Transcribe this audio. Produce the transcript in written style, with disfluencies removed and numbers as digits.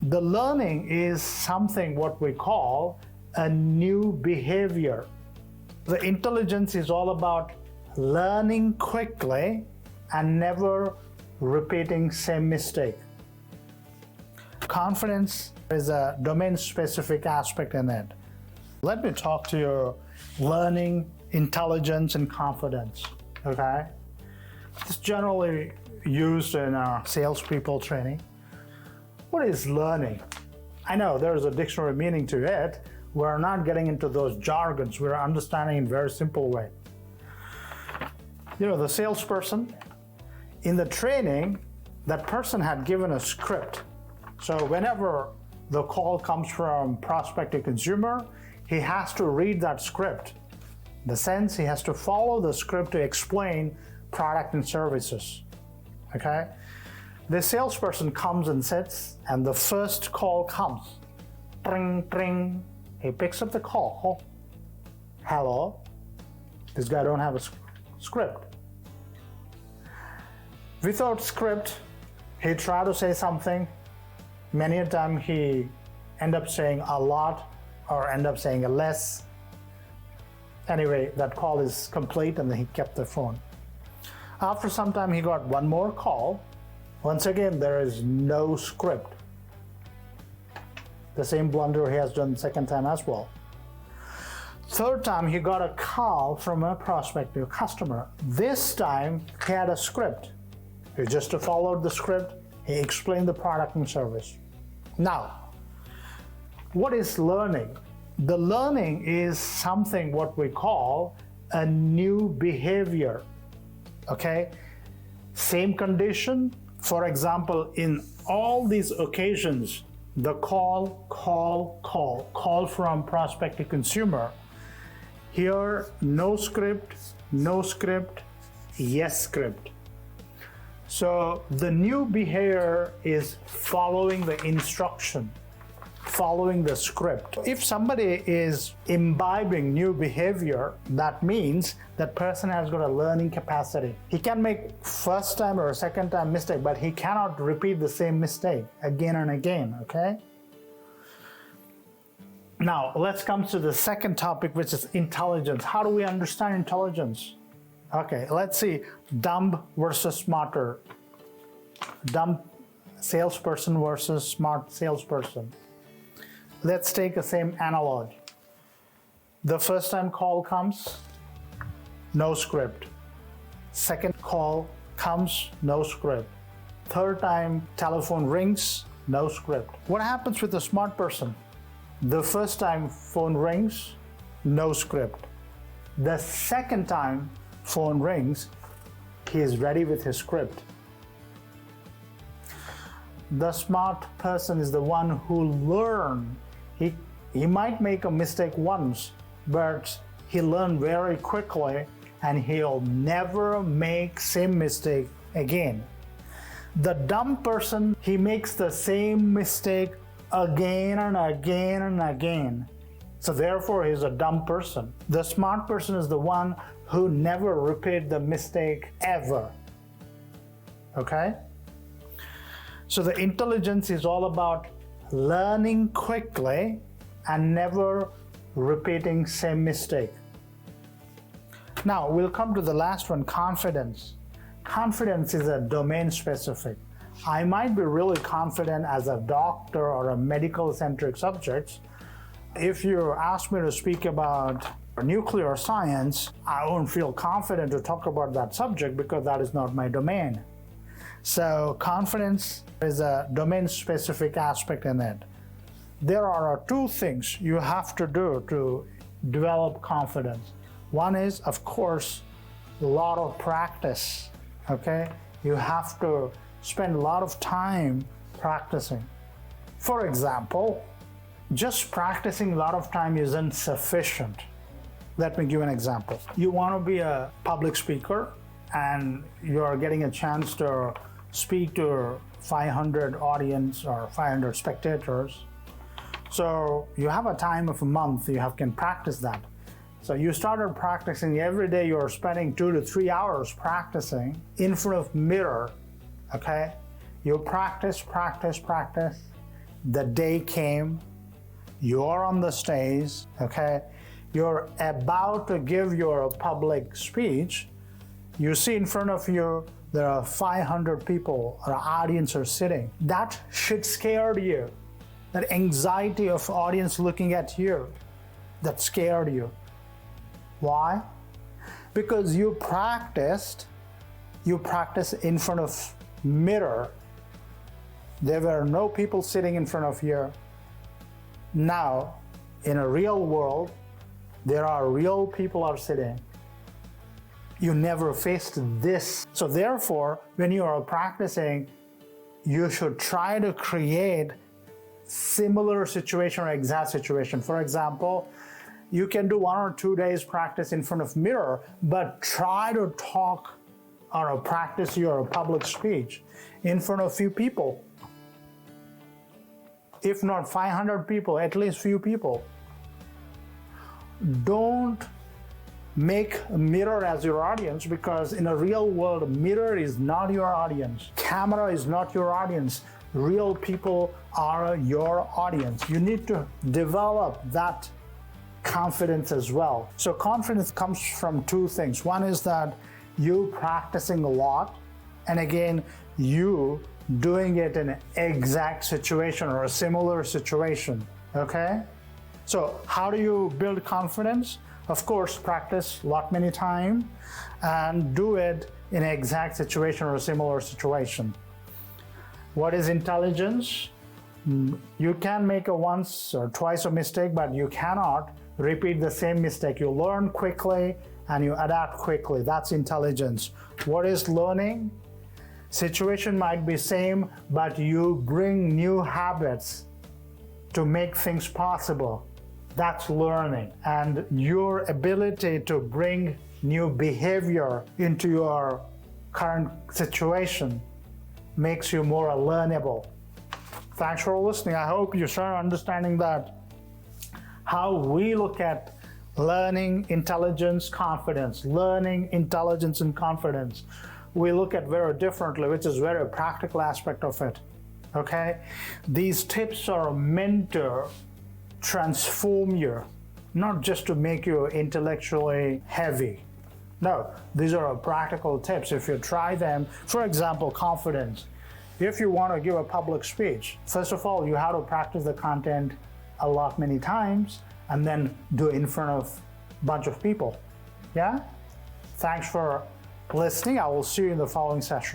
The learning is something what we call a new behavior. The intelligence is all about learning quickly and never repeating same mistake. Confidence is a domain-specific aspect in it. Let me talk to you learning, intelligence, and confidence, okay? It's generally used in our salespeople training. What is learning? I know there's a dictionary meaning to it. We're not getting into those jargons. We're understanding in a very simple way. You know, the salesperson, in the training, that person had given a script. So whenever the call comes from prospect to consumer, he has to read that script. In the sense, he has to follow the script to explain product and services, okay? The salesperson comes and sits, and the first call comes. Tring, tring. He picks up the call. Hello? This guy don't have a script. Without script, he try to say something. Many a time he end up saying a lot or end up saying a less. Anyway, that call is complete and then he kept the phone. After some time, he got one more call. Once again, there is no script. The same blunder he has done second time as well. Third time, he got a call from a prospective customer. This time, he had a script. He just followed the script. He explained the product and service. Now, what is learning? The learning is something what we call a new behavior, okay? Same condition. For example, in all these occasions, the call from prospect to consumer. Here, no script, yes script. So the new behavior is following the instruction, following the script. If somebody is imbibing new behavior, that means that person has got a learning capacity. He can make first time or second time mistake, but he cannot repeat the same mistake again and again, okay? Now, let's come to the second topic, which is intelligence. How do we understand intelligence? Okay, let's see, dumb versus smarter. Dumb salesperson versus smart salesperson. Let's take the same analogy. The first time call comes, no script. Second call comes, no script. Third time telephone rings, no script. What happens with the smart person? The first time phone rings, no script. The second time phone rings, he is ready with his script. The smart person is the one who learns. He might make a mistake once, but he learned very quickly and he'll never make same mistake again. The dumb person, he makes the same mistake again and again and again. So therefore, he's a dumb person. The smart person is the one who never repeat the mistake ever. Okay? So the intelligence is all about learning quickly and never repeating same mistake. Now we'll come to the last one, confidence. Confidence is a domain specific. I might be really confident as a doctor or a medical centric subject. If you ask me to speak about nuclear science, I won't feel confident to talk about that subject because that is not my domain. So confidence is a domain-specific aspect in it. There are two things you have to do to develop confidence. One is, of course, a lot of practice, okay? You have to spend a lot of time practicing. For example, just practicing a lot of time isn't sufficient. Let me give an example. You want to be a public speaker and you're getting a chance to speak to 500 audience or 500 spectators. So you have a time of a month, you can practice that. So you started practicing every day. You're spending 2 to 3 hours practicing in front of mirror, okay? You practice. the day came, you're on the stage, okay? You're about to give your public speech. You see in front of you, there are 500 people, or audience are sitting. That should scare you. That anxiety of audience looking at you, that scared you. Why? Because you practiced in front of mirror. There were no people sitting in front of you. Now, in a real world, there are real people are sitting. You never faced this. So therefore, when you are practicing, you should try to create similar situation or exact situation. For example, you can do 1 or 2 days practice in front of mirror, but try to talk or practice your public speech in front of few people. If not 500 people, at least few people. Don't make a mirror as your audience, because in a real world, mirror is not your audience. Camera is not your audience. Real people are your audience. You need to develop that confidence as well. So confidence comes from 2 things. One is that you practicing a lot, and again, you doing it in an exact situation or a similar situation, okay? So how do you build confidence? Of course, practice many times and do it in an exact situation or a similar situation. What is intelligence? You can make a once or twice a mistake, but you cannot repeat the same mistake. You learn quickly and you adapt quickly. That's intelligence. What is learning? Situation might be same, but you bring new habits to make things possible. That's learning. And your ability to bring new behavior into your current situation makes you more learnable. Thanks for listening. I hope you start understanding that how we look at learning, intelligence, confidence. Learning, intelligence, and confidence. We look at very differently, which is very practical aspect of it, okay? These tips are meant to transform you, not just to make you intellectually heavy. No, these are practical tips. If you try them, for example, confidence. If you want to give a public speech, first of all, you have to practice the content many times, and then do it in front of a bunch of people, yeah? Thanks for listening. I will see you in the following session.